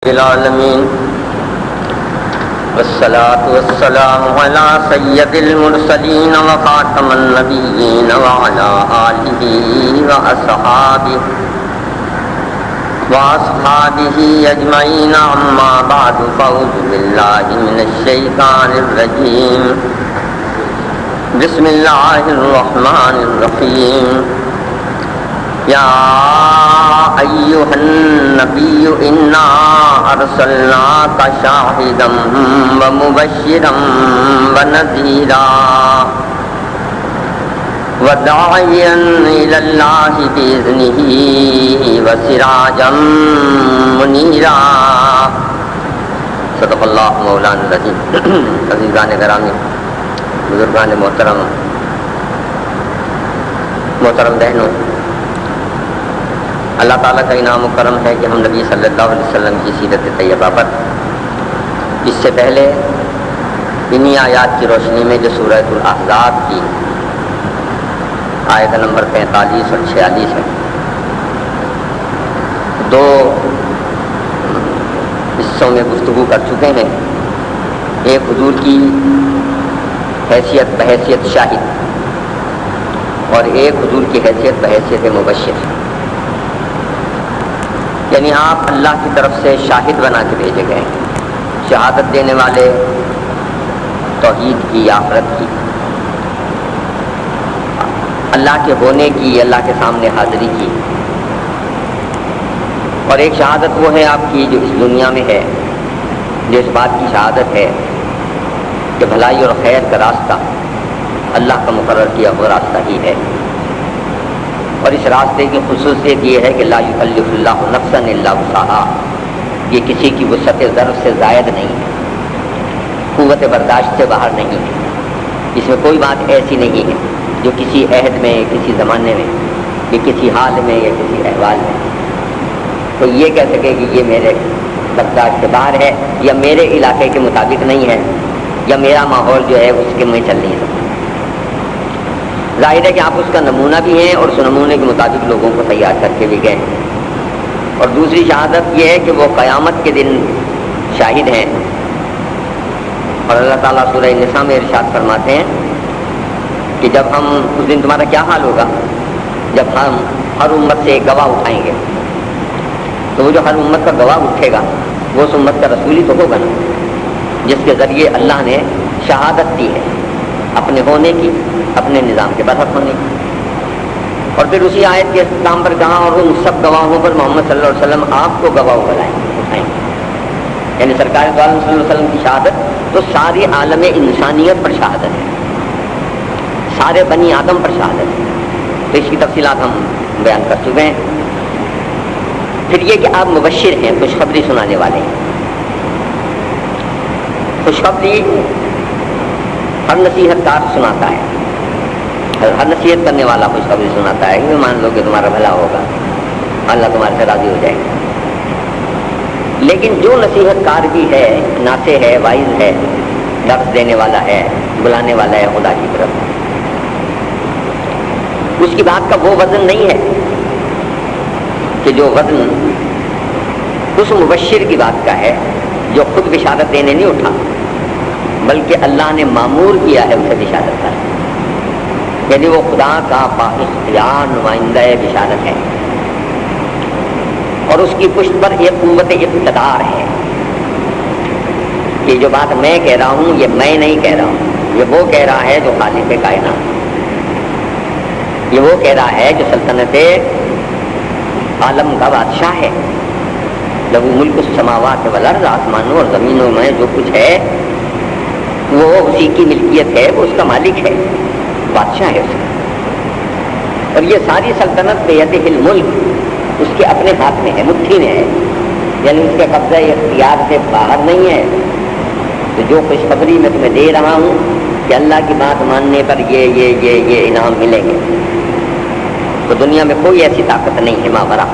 العالمين والصلاة والسلام على سيد المرسلين وخاتم النبيين وعلى آله وأصحابه أجمعين أما بعد فأعوذ بالله من الشيطان الرجيم بسم الله الرحمن الرحيم يا أيها النبي إنا أرسلناك شاهدا ومبشرا ونذيرا وداعيا إلى الله بإذنه وسراجا منيرا صدق اللہ مولانا العظیم. عزیزان گرامی، بزرگان محترم بہنوں، اللہ تعالیٰ کا انعام و کرم ہے کہ ہم نبی صلی اللہ علیہ وسلم کی سیرت طیبہ پر اس سے پہلے انہی آیات کی روشنی میں جو سورۃ الاحزاب کی آیت نمبر 45 اور 46 ہے، دو حصوں میں گفتگو کر چکے ہیں. ایک حضور کی حیثیت بحیثیت شاہد اور ایک حضور کی حیثیت بحیثیت مبشر، یعنی آپ اللہ کی طرف سے شاہد بنا کے بھیجے گئے، شہادت دینے والے توحید کی، آخرت کی، اللہ کے ہونے کی، اللہ کے سامنے حاضری کی. اور ایک شہادت وہ ہے آپ کی جو اس دنیا میں ہے، جو اس بات کی شہادت ہے کہ بھلائی اور خیر کا راستہ اللہ کا مقرر کیا ہوا راستہ ہی ہے. اور اس راستے کی خصوصیت یہ ہے کہ لا یکلف اللہ نفسا الا وسعہا، یہ کسی کی وسعت ظرف سے زائد نہیں ہے، قوت برداشت سے باہر نہیں ہے. اس میں کوئی بات ایسی نہیں ہے جو کسی عہد میں، کسی زمانے میں، یا کسی حال میں، یا کسی احوال میں تو یہ کہہ سکے کہ یہ میرے برداشت سے باہر ہے، یا میرے علاقے کے مطابق نہیں ہے، یا میرا ماحول جو ہے اس کے میں چل نہیں سکتا. ظاہر ہے کہ آپ اس کا نمونہ بھی ہیں اور اس نمونے کے مطابق لوگوں کو تیار کر کے بھی گئے ہیں. اور دوسری شہادت یہ ہے کہ وہ قیامت کے دن شاہد ہیں. اور اللہ تعالیٰ سورہ نساء میں ارشاد فرماتے ہیں کہ جب ہم اس دن تمہارا کیا حال ہوگا جب ہم ہر امت سے ایک گواہ اٹھائیں گے. تو وہ جو ہر امت کا گواہ اٹھے گا وہ اس امت کا رسول ہی تو ہوگا نا، جس کے ذریعے اللہ نے شہادت دی ہے اپنے ہونے کی، اپنے نظام کے برحق ہونے کی. اور پھر اسی آیت کے اختتام پر کہا اور ان سب گواہوں پر محمد صلی اللہ علیہ وسلم آپ کو گواہ بنائیں اٹھائیں گے. یعنی سرکار دو عالم صلی اللہ علیہ وسلم کی شہادت تو ساری عالم انسانیت پر شہادت ہے، سارے بنی آدم پر شہادت ہے. تو اس کی تفصیلات ہم بیان کر چکے ہیں. پھر یہ کہ آپ مبشر ہیں، خوشخبری سنانے والے ہیں. خوشخبری ہر نصیحت کار سناتا ہے، ہر نصیحت کرنے والا خوشخبری سناتا ہے کہ مان لو کہ تمہارا بھلا ہوگا، اللہ تمہارے سے راضی ہو جائے گا. لیکن جو نصیحت کار بھی ہے، ناصح ہے، واعظ ہے، درس دینے والا ہے، بلانے والا ہے خدا کی طرف، اس کی بات کا وہ وزن نہیں ہے کہ جو وزن اس مبشر کی بات کا ہے جو خود بشارت دینے نہیں اٹھا، بلکہ اللہ نے معمور کیا ہے اسے بشارت کر. یعنی وہ خدا کا بااختیار نمائندہ بشارت ہے اور اس کی پشت پر ایک قوت اقتدار ہے کہ جو بات میں کہہ رہا ہوں یہ میں نہیں کہہ رہا ہوں، یہ وہ کہہ رہا ہے جو خالق کائنات، یہ وہ کہہ رہا ہے جو سلطنت عالم کا بادشاہ ہے. لہو ملک السماوات والارض، آسمانوں اور زمینوں میں جو کچھ ہے وہ اسی کی ملکیت ہے، وہ اس کا مالک ہے، بادشاہ ہے اس کا. اور یہ ساری سلطنت بیدہ الملک اس کے اپنے ہاتھ میں ہے، مٹھی میں ہے، یعنی اس کے قبضہ اختیار سے باہر نہیں ہے. تو جو خوشخبری میں تمہیں دے رہا ہوں کہ اللہ کی بات ماننے پر یہ انعام ملیں گے، تو دنیا میں کوئی ایسی طاقت نہیں ہے ماورا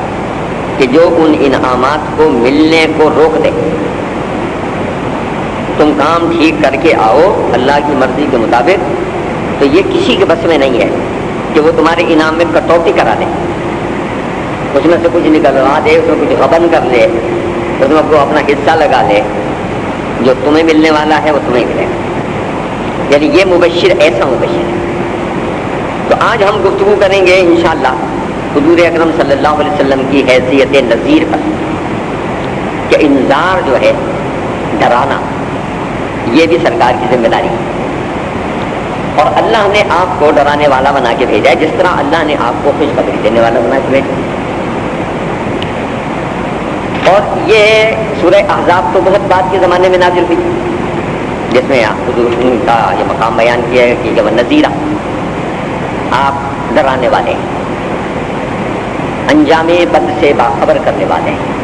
کہ جو ان انعامات کو ملنے کو روک دے. تم کام ٹھیک کر کے آؤ اللہ کی مرضی کے مطابق، تو یہ کسی کے بس میں نہیں ہے کہ وہ تمہارے انعام میں کٹوتی کرا دے، اس میں سے کچھ نکلوا دے، اس میں کچھ غبن کر لے، اس میں وہ اپنا حصہ لگا لے، جو تمہیں ملنے والا ہے وہ تمہیں ملے گا. یعنی یہ مبشر ایسا مبشر ہے. تو آج ہم گفتگو کریں گے انشاءاللہ حضور اکرم صلی اللہ علیہ وسلم کی حیثیت نذیر پر، کہ انذار جو ہے، ڈرانا، یہ بھی سرکار کی ذمہ داری ہے. اور اللہ نے آپ کو ڈرانے والا بنا کے بھیجا ہے، جس طرح اللہ نے آپ کو خوشخبری دینے والا بنا کے بھیجا. اور یہ سورہ احزاب تو بہت بعد کے زمانے میں نازل ہوئی، جس میں حضور کا یہ مقام بیان کیا ہے کہ جب نذیرہ، آپ ڈرانے والے ہیں، انجام بد سے باخبر کرنے والے ہیں.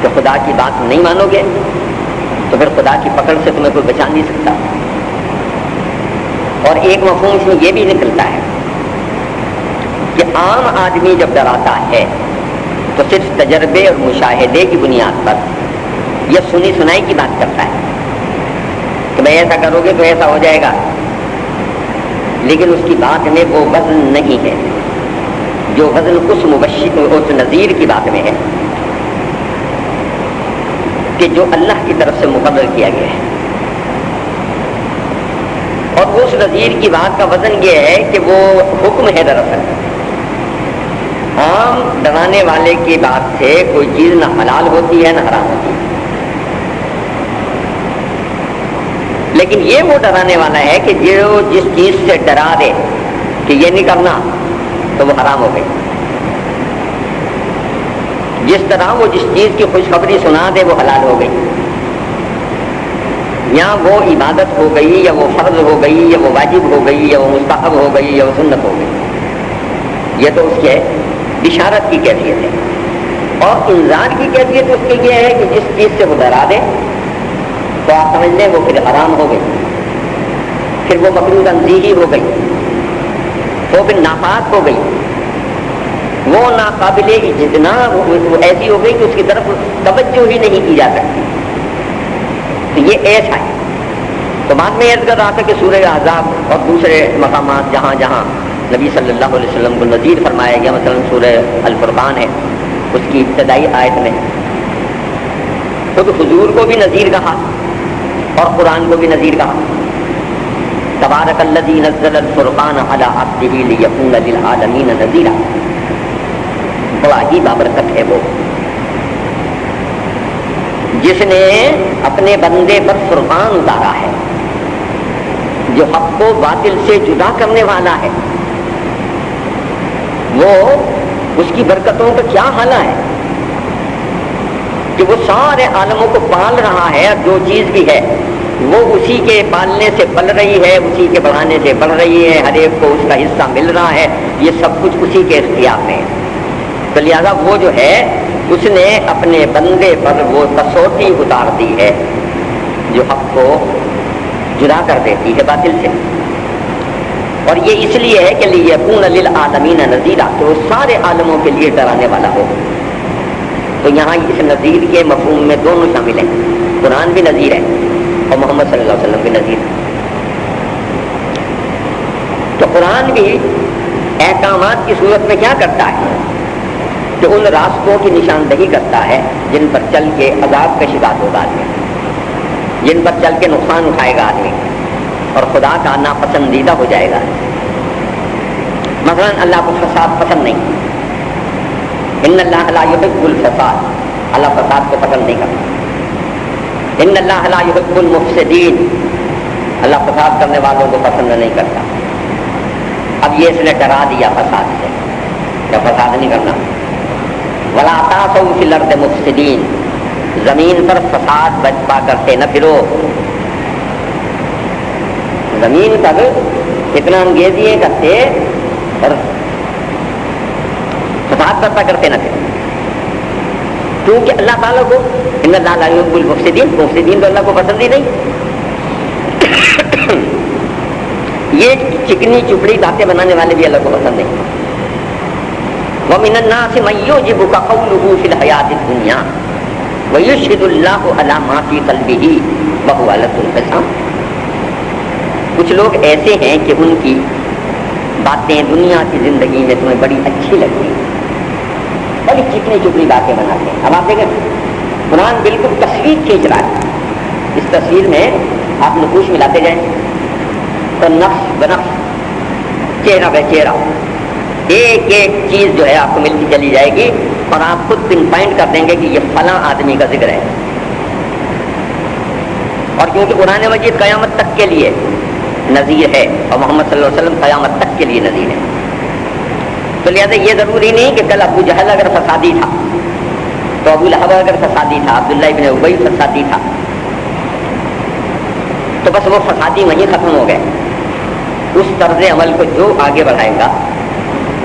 کہ خدا کی بات نہیں مانو گے تو پھر خدا کی پکڑ سے تمہیں کوئی بچا نہیں سکتا. اور ایک مفہوم اس میں یہ بھی نکلتا ہے کہ عام آدمی جب ڈراتا ہے تو صرف تجربے اور مشاہدے کی بنیاد پر یہ سنی سنائی کی بات کرتا ہے کہ بھائی ایسا کرو گے تو ایسا ہو جائے گا، لیکن اس کی بات میں وہ وزن نہیں ہے جو وزن اس مبشر اس نذیر کی بات میں ہے کہ جو اللہ کی طرف سے مقرر کیا گیا ہے. اور اس نذیر کی بات کا وزن یہ ہے کہ وہ حکم ہے. دراصل عام ڈرانے والے کی بات سے کوئی چیز نہ حلال ہوتی ہے نہ حرام ہوتی ہے، لیکن یہ وہ ڈرانے والا ہے کہ جو جس چیز سے ڈرا دے کہ یہ نہیں کرنا تو وہ حرام ہو گئی. جس طرح وہ جس چیز کی خوشخبری سنا دے وہ حلال ہو گئی، یا وہ عبادت ہو گئی یا وہ فرض ہو گئی یا وہ واجب ہو گئی یا وہ مستحب ہو گئی یا وہ سنت ہو گئی. یہ تو اس کے بشارت کی کیفیت ہے. اور انذار کی کیفیت اس کے یہ ہے کہ جس چیز سے وہ ڈرا دے تو آپ سمجھ لیں وہ پھر حرام ہو گئی، پھر وہ مکروہ تنزیہی ہو گئی، وہ پھر ناپاک ہو گئی، وہ ناقابل اجتناب وہ ایسی ہو گئی کہ اس کی طرف توجہ ہی نہیں کی جا سکتی. تو یہ ایسا ہے. تو بعد میں عرض کر رہا تھا کہ سورہ احزاب اور دوسرے مقامات جہاں جہاں نبی صلی اللہ علیہ وسلم کو نذیر فرمایا گیا، مثلا سورہ الفرقان ہے، اس کی ابتدائی آیت میں خود حضور کو بھی نذیر کہا اور قرآن کو بھی نذیر کہا. تبارک الذی نزل الفرقان علی عبدہ لیکون للعالمین نذیرا. بڑا ہی بابرکت ہے وہ جس نے اپنے بندے پر فرقان اتارا ہے، جو حق کو باطل سے جدا کرنے والا ہے. وہ اس کی برکتوں کا کیا حالہ ہے کہ وہ سارے عالموں کو پال رہا ہے، اور جو چیز بھی ہے وہ اسی کے پالنے سے پل رہی ہے، اسی کے بڑھانے سے بڑھ رہی ہے، ہر ایک کو اس کا حصہ مل رہا ہے. یہ سب کچھ اسی کے اختیار میں ہے. تو لہٰذا وہ جو ہے اس نے اپنے بندے پر وہ کسوٹی اتار دی ہے جو حق کو جدا کر دیتی ہے باطل سے. اور یہ اس لیے ہے کہ لیکون للعالمین نذیرا، تو وہ سارے عالموں کے لیے ڈرانے والا ہو. تو یہاں اس نذیر کے مفہوم میں دونوں شامل ہیں، قرآن بھی نذیر ہے اور محمد صلی اللہ علیہ وسلم بھی نذیر ہے. تو قرآن بھی احکامات کی صورت میں کیا کرتا ہے کہ ان راستوں کی نشاندہی کرتا ہے جن پر چل کے عذاب کا شکار ہوگا آدمی، جن پر چل کے نقصان اٹھائے گا آدمی اور خدا کا ناپسندیدہ ہو جائے گا. مثلا اللہ کو فساد پسند نہیں، ان اللہ لا یحب الفساد، اللہ فساد کو پسند نہیں کرتا. ان اللہ لا یحب المفسدین، اللہ فساد کرنے والوں کو پسند نہیں کرتا. اب یہ اس نے ڈرا دیا فساد سے کہ فساد نہیں کرنا. ولا تعثوا فی الارض مفسدین، زمین پر فساد برپا کرتے نہ پھرو. زمین پر اتنا انگیزیاں کرتے اور فساد برپا کرتے نہ پھرو، کیونکہ اللہ تعالیٰ کو ان اللہ لا یحب المفسدین، مفسدین تو اللہ کو پسند ہی نہیں. یہ چکنی چپڑی باتیں بنانے والے بھی اللہ کو پسند نہیں. وَمِنَ النَّاسِ مَن يُعْجِبُكَ قَوْلُهُ فِي الْحَيَاةِ الدُّنْيَا وَيُشْهِدُ اللَّهُ عَلَى مَا فِي قَلْبِهِ وَهُوَ لَذُّ الْخِصَامِ. کچھ لوگ ایسے ہیں کہ ان کی باتیں دنیا کی زندگی میں تمہیں بڑی اچھی لگتی ہیں، بڑی چکنی چپڑی باتیں بناتے ہیں. اب آپ دیکھیں قرآن بالکل تصویر کھینچ رہا ہے. اس تصویر میں آپ نقوش ملاتے جائیں تو نقش بنقش، چہرہ بے چہرہ ایک ایک چیز جو ہے آپ کو ملتی چلی جائے گی اور آپ خود پن پوائنٹ کر دیں گے کہ یہ فلاں آدمی کا ذکر ہے. اور کیونکہ قرآن مجید قیامت تک کے لیے نذیر ہے اور محمد صلی اللہ علیہ وسلم قیامت تک کے لیے نذیر ہے، تو لہٰذا یہ ضروری نہیں کہ کل ابو جہل اگر فسادی تھا تو ابو لہب اگر فسادی تھا، عبداللہ ابن ابی فسادی تھا تو بس وہ فسادی وہیں ختم ہو گئے. اس طرز عمل کو جو آگے بڑھائے گا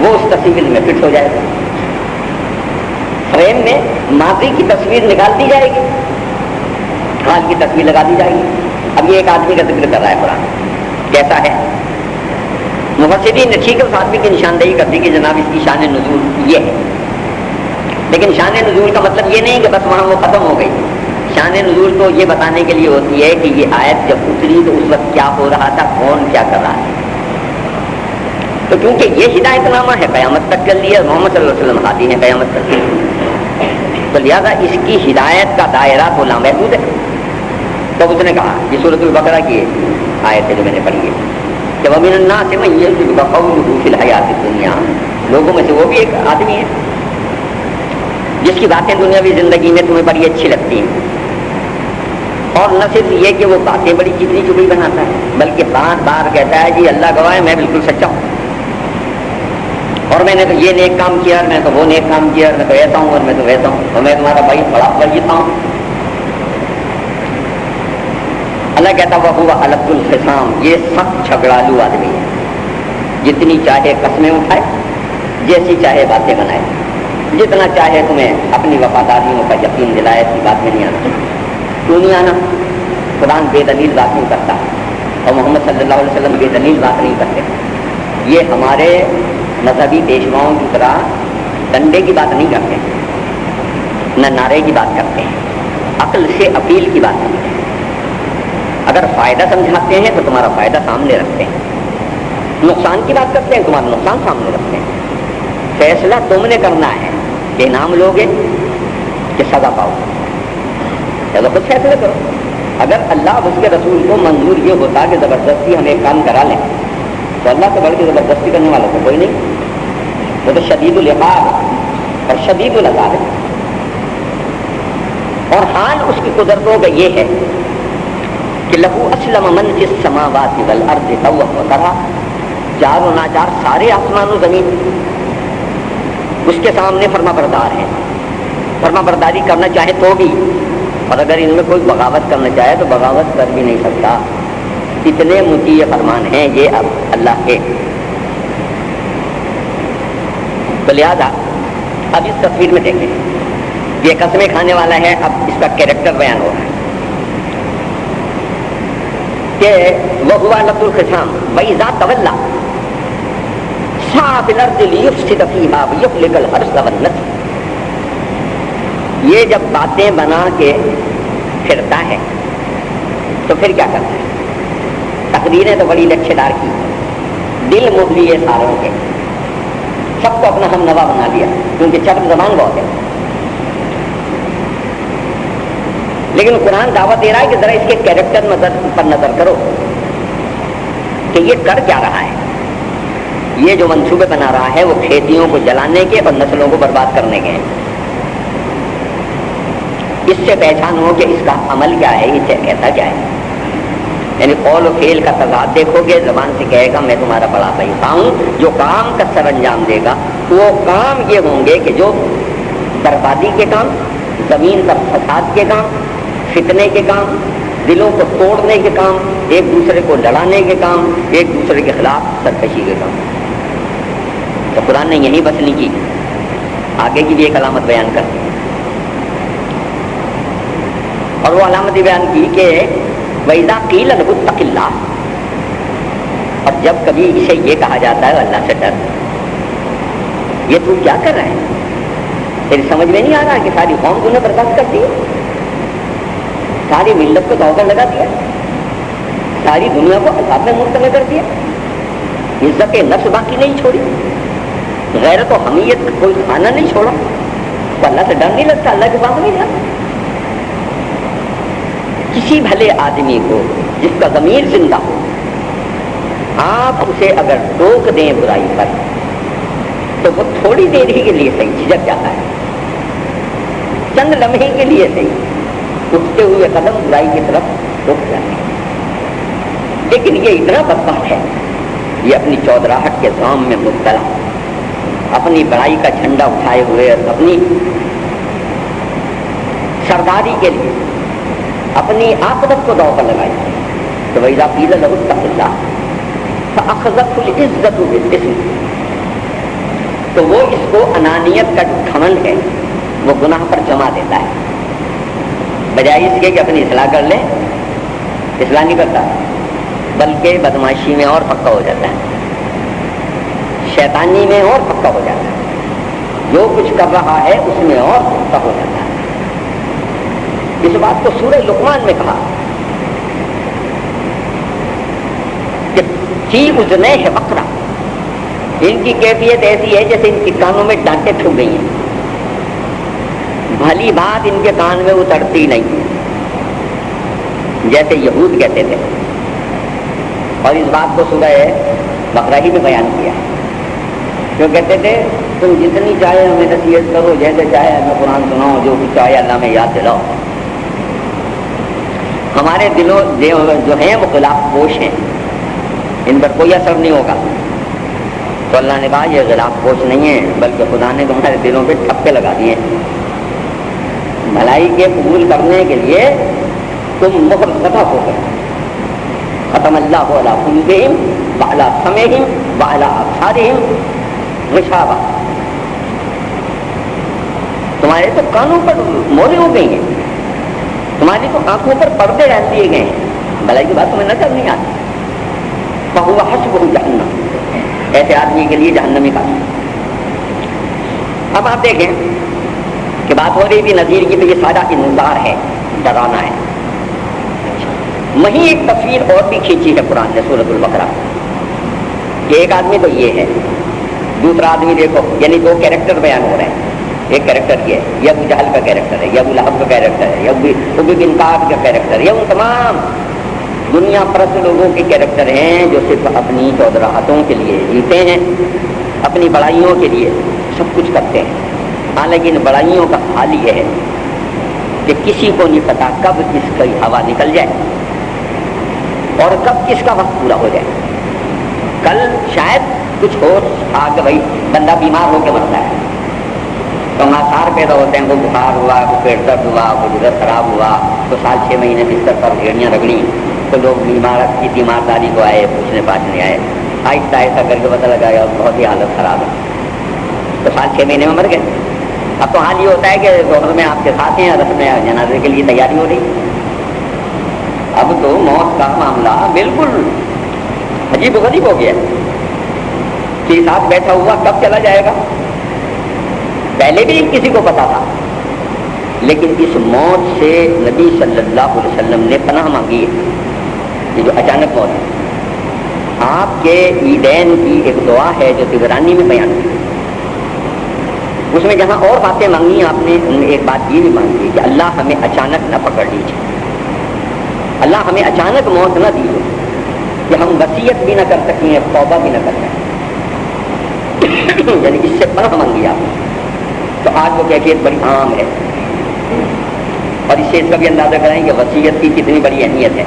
وہ اس تصویر میں فٹ ہو جائے گا. فریم میں ماضی کی تصویر نکال دی جائے گی، حال کی تصویر لگا دی جائے گی. اب یہ ایک آدمی کا ذکر کر رہا ہے قرآن، کیسا ہے؟ مفسرین نے ٹھیک ہے اس آدمی کی نشاندہی کر دی کہ جناب اس کی شان نزول یہ ہے، لیکن شان نزول کا مطلب یہ نہیں کہ بس وہاں وہ ختم ہو گئی. شان نزول تو یہ بتانے کے لیے ہوتی ہے کہ یہ آیت جب اتری تو اس وقت کیا ہو رہا تھا، کون کیا کر رہا ہے. تو کیونکہ یہ ہدایت نامہ ہے قیامت تک کے لیے، محمد صلی اللہ علیہ وسلم ہادی ہیں قیامت تک کے لیے، تو لہٰذا اس کی ہدایت کا دائرہ تو لامحدود ہے. تو اس نے کہا، یہ سورۃ البقرہ کی آیت ہے جو میں نے پڑھی ہے کہ وَمِنَ النَّاسِ مَن يَلْزَمُكَ قَوْلُهُ فِي الْحَيَاةِ الدُّنْيَا، لوگوں میں سے وہ بھی ایک آدمی ہے جس کی باتیں دنیاوی زندگی میں تمہیں بڑی اچھی لگتی ہیں، اور نہ صرف یہ کہ وہ باتیں بڑی چکنی چپڑی بناتا ہے بلکہ بار بار کہتا ہے جی اللہ گواہ میں بالکل سچا ہوں، اور میں نے تو یہ نیک کام کیا، اور میں تو وہ نیک کام کیا، اور میں تو ایسا ہوں اور میں تو ویسا ہوں، اور میں تمہارا بھائی بڑا وجیتا ہوں. اللہ کہتا وَهُوَ أَلَدُّ الْخِصَامِ، یہ سخت جھگڑالو آدمی ہے، جتنی چاہے قسمیں اٹھائے، جیسی چاہے باتیں بنائے، جتنا چاہے تمہیں اپنی وفاداریوں کا یقین دلائے، اس کی بات میں نہیں آنا. کیوں نہیں آنا؟ قرآن بے دلیل بات نہیں کرتا اور محمد صلی اللہ علیہ وسلم بے دلیل بات نہیں کرتے. یہ ہمارے مذہبی پیشواؤں کی طرح ڈنڈے کی بات نہیں کرتے، نہ نعرے کی بات کرتے ہیں، عقل سے اپیل کی بات کرتے ہیں. اگر فائدہ سمجھاتے ہیں تو تمہارا فائدہ سامنے رکھتے ہیں، نقصان کی بات کرتے ہیں تمہارا نقصان سامنے رکھتے ہیں. فیصلہ تم نے کرنا ہے کہ انعام لوگے کہ سزا پاؤ، چلو خود فیصلہ کرو. اگر اللہ اور اس کے رسول کو منظور یہ ہوتا کہ زبردستی ہم ایک کام کرا لیں تو اللہ سے بڑھ کے زبردستی کرنے والا تو کوئی نہیں. وہ تو شدید العقاب اور شدید العذاب ہے. اور حال اس کی قدرتوں کا یہ ہے کہ لہو اسلم من فی السماوات والارض طوعا وکرہا، چار و ناچار سارے آسمان و زمین اس کے سامنے فرما بردار ہیں. فرما برداری کرنا چاہے تو بھی، اور اگر ان میں کوئی بغاوت کرنا چاہے تو بغاوت کر بھی نہیں سکتا. اتنے مطیع فرمان ہیں یہ اب اللہ کے. تو لہذا اب اس تصویر میں دیکھیں، یہ قسمیں کھانے والا ہے. اب اس کا کیریکٹر بیان ہو رہا ہے کہ وَهُوَ لَدُّ الْخِصَامِ وَإِذَا تَوَلَّىٰ سَعَىٰ فِي الْأَرْضِ لِيُفْسِدَ فِيهَا وَيُهْلِكَ الْحَرْثَ وَالنَّسْلَ. یہ جب باتیں بنا کے پھرتا ہے تو پھر کیا کرتا ہے؟ تقریریں تو بڑی لچھے دار کی، دل موہ لیے ساروں کے، سب کو اپنا ہم نوا بنا لیا کیونکہ چرب زبان بہت ہے. لیکن قرآن دعوت دے رہا ہے کہ ذرا اس کے کیریکٹر پر نظر کرو کہ یہ کر کیا رہا ہے. یہ جو منصوبے بنا رہا ہے وہ کھیتیوں کو جلانے کے اور نسلوں کو برباد کرنے کے ہیں. اس سے پہچان ہو کہ اس کا عمل کیا ہے، یہ کہتا کیا ہے. یعنی قول و فعل کا تضاد دیکھو گے. زبان سے کہے گا میں تمہارا بڑا بھائی ہوں، جو کام کا سر انجام دے گا وہ کام یہ ہوں گے کہ جو بربادی کے کام، زمین پر فساد کے کام، فتنے کے کام، دلوں کو توڑنے کے کام، ایک دوسرے کو لڑانے کے کام، ایک دوسرے کے خلاف سرکشی کے کام. تو قرآن نے یہی بس نہیں کی، آگے کی بھی ایک علامت بیان کر دی. اور وہ علامت بیان کی کہ وَإِذَا قِيلَ لَهُ اتَّقِ اللَّهَ، اور جب کبھی اسے یہ کہا جاتا ہے اللہ سے ڈر، یہ تو کیا کر رہا ہے؟ تیری سمجھ میں نہیں آ رہا کہ ساری قوم تم نے برداشت کر دی، ساری ملت کو دھوکہ لگا دیا، ساری دنیا کو عذاب میں مبتلا کر دیا، عزت نفس باقی نہیں چھوڑی، غیرت و حمیت کوئی کھانا نہیں چھوڑا. تو اللہ سے ڈر نہیں لگتا، اللہ کے پاس نہیں جاتا. کسی بھلے آدمی کو جس کا ضمیر زندہ ہو، آپ اسے اگر ٹوک دیں برائی پر تو وہ تھوڑی دیر ہی کے لیے صحیح جھجک جاتا ہے، چند لمحے کے لیے صحیح اٹھتے ہوئے قدم برائی کی طرف رک جاتے ہیں۔ لیکن یہ اتنا بدبخت ہے، یہ اپنی چودراہٹ کے زام میں مبتلا، اپنی بڑائی کا جھنڈا اٹھائے ہوئے اور اپنی سرداری کے لیے اپنی عاقبت کو داؤ پر لگائی تو وَإِذَا قِيلَ لَهُ اتَّقِ اللَّهَ فَأَخَذَتْهُ الْعِزَّةُ بِالْإِثْمِ، تو وہ اس کو انانیت کا گھمنڈ ہے وہ گناہ پر جما دیتا ہے، بجائے اس کے کہ اپنی اصلاح کر لے، اصلاح نہیں کرتا بلکہ بدماشی میں اور پکا ہو جاتا ہے، شیطانی میں اور پکا ہو جاتا ہے، جو کچھ کر رہا ہے اس میں اور پکا ہو جاتا ہے۔ اس بات کو سورہ لقمان میں کہا کہ فی اذنیہ وقرا، ان کی کیفیت ایسی ہے جیسے ان کے کانوں میں ڈانٹیں ٹھک گئی ہیں، بھلی بات ان کے کان میں اترتی نہیں، جیسے یہود کہتے تھے۔ اور اس بات کو سورہ بقرہ ہی میں بیان کیا ہے، جو کہتے تھے تم جتنی چاہے ہمیں نصیحت کرو، جیسے چاہے ہمیں قرآن سناؤ، جو کچھ چاہے اللہ میں یاد دلاؤ، ہمارے دلوں جو ہیں وہ غلاف پوش ہیں، ان پر کوئی اثر نہیں ہوگا۔ تو اللہ نے کہا یہ غلاف پوش نہیں ہے، بلکہ خدا نے تمہارے دلوں پہ ٹھپے لگا دیے، بھلائی کے قبول کرنے کے لیے تم مہر زدہ ہو گئے۔ ختم اللہ علی قلوبہم وعلی سمعہم وعلی ابصارہم غشاوہ، تمہارے تو کانوں پر موریں ہو گئی ہیں، تمہاری تو آنکھوں پر پردے ڈال دیے گئے ہیں، بھلائی کی بات تمہیں نظر نہیں آتی۔ فَهُوَ حَسْبُهُ جَهَنَّمُ، ایسے آدمی کے لیے جہنمی کا۔ اب آپ دیکھیں کہ بات ہو رہی تھی نذیر کی، تو یہ سارا انذار ہے، ڈرانا ہے۔ وہیں ایک تصویر اور بھی کھینچی ہے قرآن نے سورۃ البقرہ کہ ایک آدمی تو یہ ہے، دوسرا آدمی دیکھو، یعنی دو کیریکٹر بیان ہو رہے ہیں۔ ایک کیریکٹر یہ ہے، یہ ابو جہل کا کیریکٹر ہے، یہ ابو لہب کا کیریکٹر ہے، یہ ابی بن کعب کا کیریکٹر ہے، یہ ان تمام دنیا پرست لوگوں کے کیریکٹر ہیں جو صرف اپنی چودراہتوں کے لیے جیتے ہیں، اپنی بڑائیوں کے لیے سب کچھ کرتے ہیں۔ حالانکہ ان بڑائیوں کا حال یہ ہے کہ کسی کو نہیں پتا کب کس کی ہوا نکل جائے اور کب کس کا وقت پورا ہو جائے۔ کل شاید کچھ ہو آ کے بھائی بندہ بیمار ہو کے مرتا ہے تو آثار پیدا ہوتے ہیں، وہ بخار ہوا، وہ پیٹ درد ہوا، وہ جگر خراب ہوا، تو 6 مہینے بستر پر بھیڑیاں رگڑی، تو لوگ کی تیمارداری کو آئے، پوچھنے پاچھنے آئے، آہستہ آہستہ کر کے پتہ لگایا اور بہت ہی حالت خراب ہے، تو 6 مہینے میں مر گئے۔ اب تو حال یہ ہوتا ہے کہ ظہر میں آپ کے ساتھ ہیں، رسم جنازے کے لیے تیاری ہو رہی۔ اب تو موت کا معاملہ بالکل عجیب و غریب ہو گیا کہ ساتھ بیٹھا ہوا کب چلا جائے گا۔ پہلے بھی کسی کو پتا تھا، لیکن اس موت سے نبی صلی اللہ علیہ وسلم نے پناہ مانگی ہے، یہ جو اچانک موت ہے۔ آپ کے عیدین کی ایک دعا ہے جو طبرانی میں بیان کی، اس میں جہاں اور باتیں مانگی آپ نے، ان میں ایک بات یہ بھی مانگی کہ اللہ ہمیں اچانک نہ پکڑ لیجیے، اللہ ہمیں اچانک موت نہ دیجیے کہ ہم وصیت بھی نہ کر سکیں، توبہ بھی نہ کر سکیں، یعنی اس سے پناہ مانگی آپ نے۔ تو آج وہ کیفیت بڑی عام ہے، اور اس سے اس کا بھی اندازہ کریں کہ وصیت کی کتنی بڑی اہمیت ہے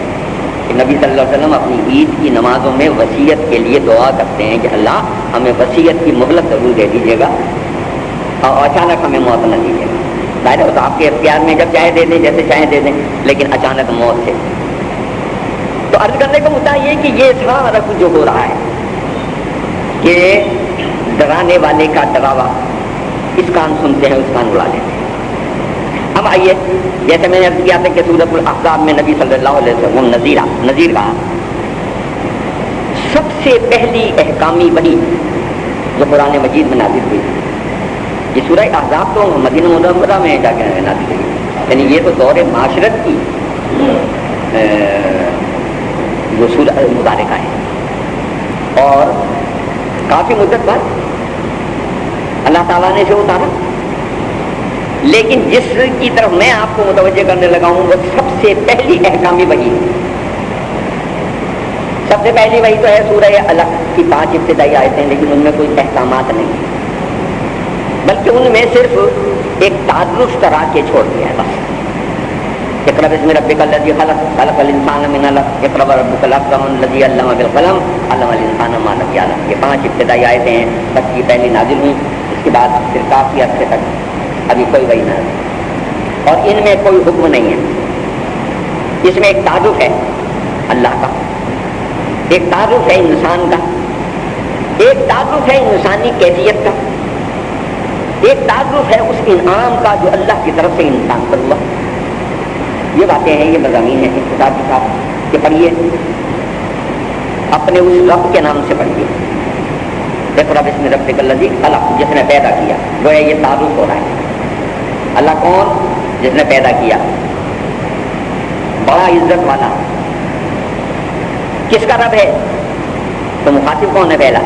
کہ نبی صلی اللہ علیہ وسلم اپنی عید کی نمازوں میں وصیت کے لیے دعا کرتے ہیں کہ اللہ ہمیں وصیت کی مہلت ضرور دے دیجیے گا اور اچانک ہمیں موت نہ دیجیے گا۔ ظاہر ہے تو آپ کے اختیار میں جب چاہے دے دیں، جیسے چاہے دے دیں، لیکن اچانک موت سے۔ تو عرض کرنے کا مدعا یہ کہ یہ سارا کچھ جو ہو رہا ہے کہ ڈرانے والے کا ڈراوا، اس کان سنتے ہیں اس کان اڑا لیتے ہیں۔ اب آئیے، جیسے میں نے عرض کیا تھا کہ سورۃ الاحزاب میں نبی صلی اللہ علیہ وسلم نذیر کہا، سب سے پہلی احکامی وحی جو قرآن مجید میں نازل ہوئی، یہ سورہ احزاب تو مدینہ منورہ میں جا کے نازل ہوئی، یعنی یہ تو دور معاشرت کی جو سورہ مبارکہ ہے، اور کافی مدت بعد اللہ تعالیٰ نے اسے اتارا۔ لیکن جس کی طرف میں آپ کو متوجہ کرنے لگا ہوں وہ سب سے پہلی احکامی وحی ہے. سب سے پہلی وحی تو ہے سورہ علق کی 5 ابتدائی آیتیں، لیکن ان میں کوئی احکامات نہیں، بلکہ ان میں صرف ایک تعارف کرا کے چھوڑ دیا ہے بس. اقرأ باسم ربک الذی خلق خلق الانسان من علق اقرأ وربک الاکرم الذی علم بالقلم علم الانسان ما لم یعلم. یہ 5 ابتدائی آیتیں ہیں، بس یہ پہلی نازل ہوئی. اس کے بعد پھر کافی عرصے تک ابھی کوئی وحی نہ ہے، اور ان میں کوئی حکم نہیں ہے. اس میں ایک تعارف ہے اللہ کا، ایک تعارف ہے انسان کا، ایک تعارف ہے انسانی کیفیت کا، ایک تعارف ہے اس انعام کا جو اللہ کی طرف سے انسان پر ہوا. یہ باتیں ہیں، یہ مضامین ہیں اس کتاب کے ساتھ کہ پڑھیے، اپنے اس رب کے نام سے پڑھیے. اقرأ باسم ربک الذی خلق، جس نے پیدا کیا. جو ہے یہ تعارف ہو رہا ہے. اللہ کون؟ جس نے پیدا کیا، بڑا عزت والا. کس کا رب ہے؟ تو مخاطب کون ہے پہلا؟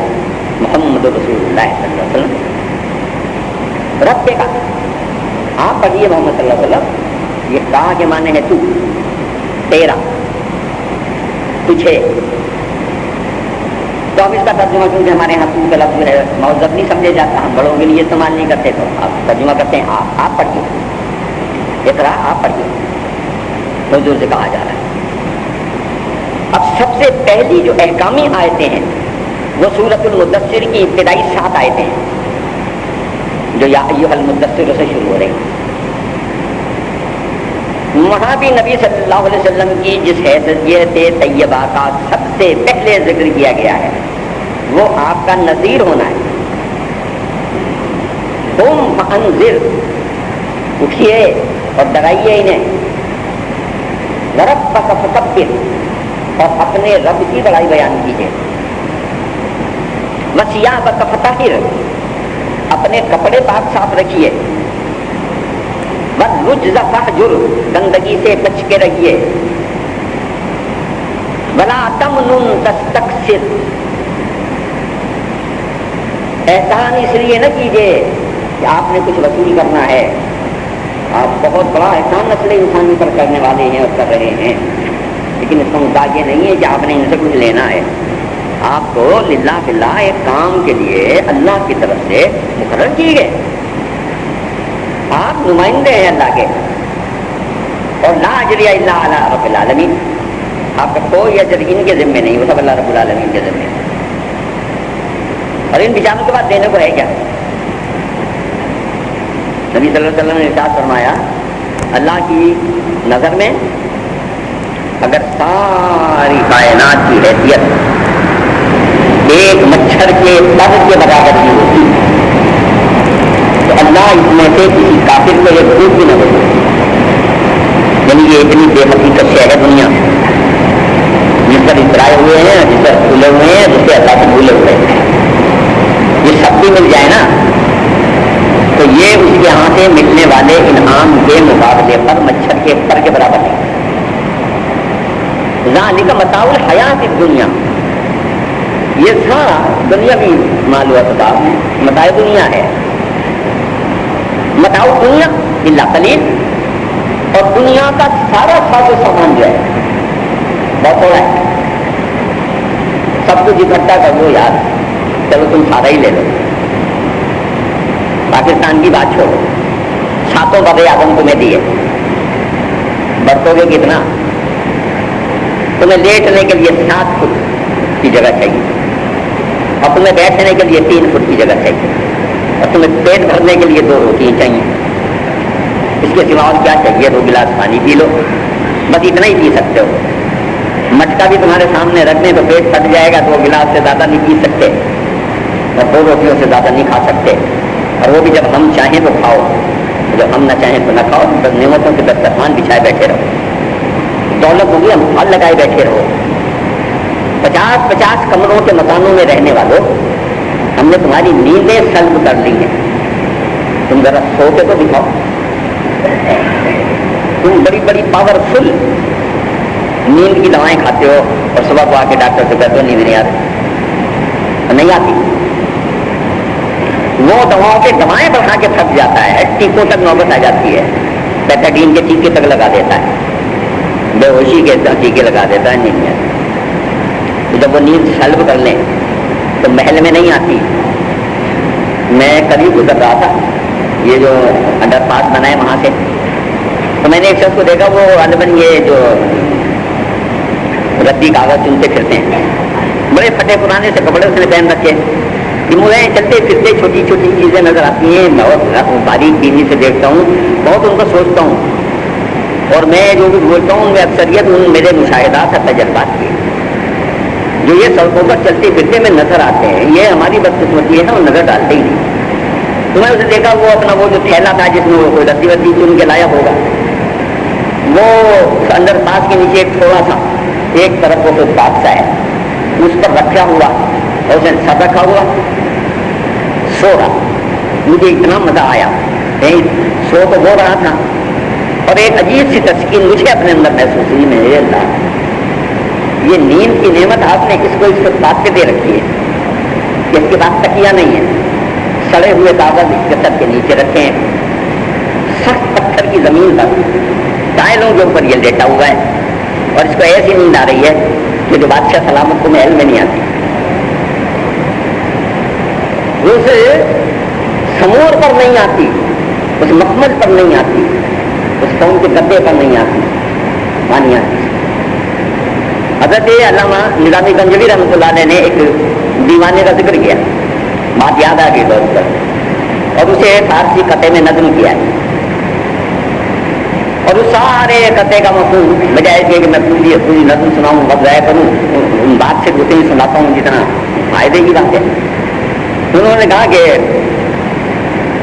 محمد رسول اللہ صلی اللہ علیہ وسلم. رب کے کا آپ پڑھیے محمد صلی اللہ علیہ وسلم. یہ کہا کے معنی ہے تو، تیرا، تجھے. تو اب اس کا ترجمہ کیونکہ ہمارے یہاں تو کا لفظ ہے موظف نہیں سمجھے جاتا، ہم بڑوں کے لیے استعمال نہیں کرتے، تو آپ ترجمہ کرتے ہیں آپ پڑھیے. اقرأ آپ پڑھیے، حضور سے کہا جا رہا ہے. اب سب سے پہلی جو احکامی آیتیں ہیں وہ سورۃ المدثر کی ابتدائی 7 آیتیں ہیں جو یا ایھا المدثر سے شروع ہو رہی ہیں. وہاں بھی نبی صلی اللہ علیہ وسلم کی جس حیثیت طیبہ کا سب سے پہلے ذکر کیا گیا ہے وہ آپ کا نذیر ہونا ہے. قم فانذر، اٹھیے اور ڈرائیے انہیں. وربک فکبر، اور اپنے رب کی بڑائی بیان کیجیے. وثیابک فطہر، اپنے کپڑے پاک صاف رکھیے. والرجز فاہجر، گندگی سے بچ کے رہیے. ولا تمنن تستکثر، احسان اس لیے نہ کیجیے کہ آپ نے کچھ وصول کرنا ہے. آپ بہت بڑا احسان نسل انسانی پر کرنے والے ہیں اور کر رہے ہیں، لیکن اس کا مطلب یہ نہیں ہے کہ آپ نے ان سے کچھ لینا ہے. آپ کو للہ فی اللہ ایک کام کے لیے اللہ کی طرف سے مقرر کیے گئے. آپ نمائندے ہیں اللہ کے. اور لا اجر الا علی رب العالمین، آپ کا کوئی اجر ان کے ذمے نہیں، وہ سب اللہ رب العالمین کے ذمے. اور ان بیچاروں کے بعد دینے کو ہے کیا؟ نبی صلی اللہ علیہ وسلم نے ارشاد فرمایا اللہ کی نظر میں اگر ساری کائنات کی حیثیت ایک مچھر کے پر کے برابر کی ہوتی تو اللہ اس میں سے کسی کافر کو یہ بھوک بھی نہ دے. یعنی یہ اتنی بے حقیقت سے ہے دنیا جس پر اترائے ہوئے ہیں، جس پر بھولے ہوئے ہیں، جس سے اللہ سے بھولے ہوئے ہیں. یہ سب بھی مل جائے نا تو یہ اس کے ہاں سے ملنے والے انعام کے مقابلے پر مچھر کے پر کے برابر نہیں. ذالک متاع الحیات الدنیا، یہ سارا دنیاوی مال و اسباب ہے، متاع دنیا ہے. متاع دنیا الا قلیل، اور دنیا کا سارا ساز و سامان جو ہے بہت تھوڑا ہے. سب کچھ اکٹھا کر لو یار، چلو تم سارا ہی لے لو. پاکستان کی بات چھوڑو، 7 بڑے آدم تمہیں دیے، برتو گے کتنا؟ تمہیں لیٹنے کے لیے 7 فٹ کی جگہ چاہیے، اور تمہیں بیٹھنے کے لیے 3 فٹ کی جگہ چاہیے، اور تمہیں پیٹ بھرنے کے لیے 2 روٹیاں چاہیے. اس کے سوا اور کیا چاہیے؟ 2 گلاس پانی پی لو، بس اتنا ہی پی سکتے ہو. مٹکا بھی تمہارے سامنے رکھ دیں تو پیٹ پھٹ جائے گا. 2 گلاس سے زیادہ نہیں پی سکتے، اور 2 روٹیوں سے زیادہ نہیں کھا سکتے. اور وہ بھی جب ہم چاہیں تو کھاؤ، جب ہم نہ چاہیں تو نہ کھاؤ. بس نعمتوں کے دسترخوان بچھائے بیٹھے رہو. دولت ہوگی ہم پھل لگائے بیٹھے رہو. 50 کمروں کے مکانوں میں رہنے والوں، ہم نے تمہاری نیندیں سلب کر لی ہیں. تم ذرا سو کے تو دکھاؤ. تم بڑی بڑی پاورفل نیند کی دوائیں کھاتے ہو اور صبح کو آ کے ڈاکٹر سے کہتے ہو نیند نہیں آ رہی، نہیں آتی. وہ دواؤں کے دوائیں بڑھا کے تھک جاتا ہے، ٹیکوں تک نوبت آ جاتی ہے، بیٹاڈین کے ٹیکے تک لگا دیتا ہے، بے ہوشی کے ٹیکے لگا دیتا ہے، نیند میں۔ جب وہ نیند سلب کر لیں تو محل میں نہیں آتی۔ میں کبھی گزر رہا تھا، یہ جو انڈر پاس بنا ہے وہاں سے، تو میں نے ایک شخص کو دیکھا، وہ غالباً یہ جو ردی کاغذ چنتے پھرتے ہیں، بڑے پھٹے پرانے سے کپڑے اس نے پہن رکھے، مجھے چلتے پھرتے چھوٹی چھوٹی چیزیں نظر آتی ہیں، بہت باریک بینی سے دیکھتا ہوں، بہت ان کو سوچتا ہوں، اور میں جو بھی بولتا ہوں ان میں اکثریت ان میرے مشاہدات اور تجربات کی جو یہ سڑکوں پر چلتے پھرتے میں نظر آتے ہیں۔ یہ ہماری بدقسمتی ہے نا، وہ نظر ڈالتے ہی نہیں۔ تو میں اسے دیکھا، وہ اپنا وہ جو تھیلا تھا جس میں وہ کوئی رسی وسی چن کے لایا ہوگا، وہ اندر پاس کے نیچے ایک تھوڑا سا ایک طرف وہ کوئی باکسا ہے، اس پر رکھا ہوا اور اسے سب رکھا ہوا، سو رہا۔ مجھے اتنا مزہ آیا، سو تو ہو رہا تھا، اور ایک عجیب سی تسکین مجھے اپنے اندر محسوس ہوئی۔ میں اللہ، یہ نیند کی نعمت آپ نے کس کو اس وقت بات کے دے رکھی ہے، اس کے بعد تکیہ نہیں ہے، سڑے ہوئے کاغذ اس کے سر کے نیچے رکھے ہیں، سخت پتھر کی زمین پر ٹائلوں کے اوپر یہ لیٹا ہوا ہے، اور اس کو ایسی نیند آ رہی ہے کہ جو بادشاہ سلامت کو محل میں نہیں آتی، اس سمور پر نہیں آتی، اس مخمل پر نہیں آتی، اس قوم کے گدے پر نہیں آتی، مانی آتی۔ حضرت علامہ نظامی گنجوی رحمۃ اللہ علیہ نے ایک دیوانے کا ذکر کیا، بات یاد آ گئی دوست پر، اور اسے فارسی قطعے میں نظم کیا ہے، اور اس سارے قطعے کا مفہوم بجائے کہ میں پوری نظم سناؤں، وقت ضائع کروں، بات سے اتنی سناتا ہوں جتنا فائدے کی بات ہے۔ انہوں نے کہا کہ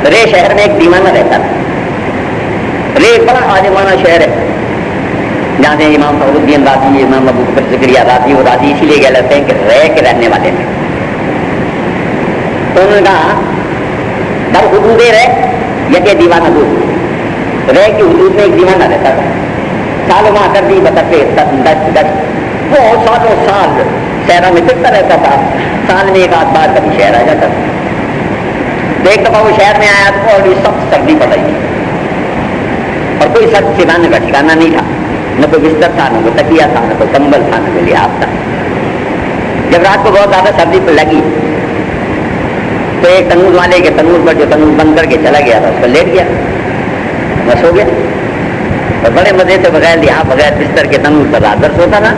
رے شہر میں ایک دیوانہ رہتا تھا۔ رے ایک بڑا عالمانہ شہر ہے، جہاں سے امام فخر الدین رازی، امام ابو بکر زکریا رازی، وہ رازی اسی لیے کہلاتے ہیں کہ رے کے رہنے والے ہیں۔ تو انہوں نے کہا در حدود رے یکے دیوانہ دور، رے کی حدود میں ایک دیوانہ رہتا تھا، سالوں ماہ کر دی بتاتے وہ سالوں سال شہروں میں پھرتا رہتا تھا، سال میں ایک آدھ بار کبھی شہر آ جاتا تھا۔ تو ایک دفعہ وہ شہر میں آیا تو اور سخت سردی پڑ رہی تھی، اور کوئی سخت ٹھکانے کا ٹھکانا نہیں تھا، نہ کوئی بستر تھا، نہ کوئی تکیہ تھا، نہ کوئی کمبل تھا، نہ کوئی لحاظ تھا۔ جب رات کو بہت زیادہ سردی پہ لگی تو ایک تنور والے کے تنور پر جو تنور بند کر کے چلا گیا تھا اس پر لیٹ گیا، بس ہو گیا، اور بڑے مزے سے بغیر لحاظ بغیر بستر کے تنور پر رات بھر سوتا تھا۔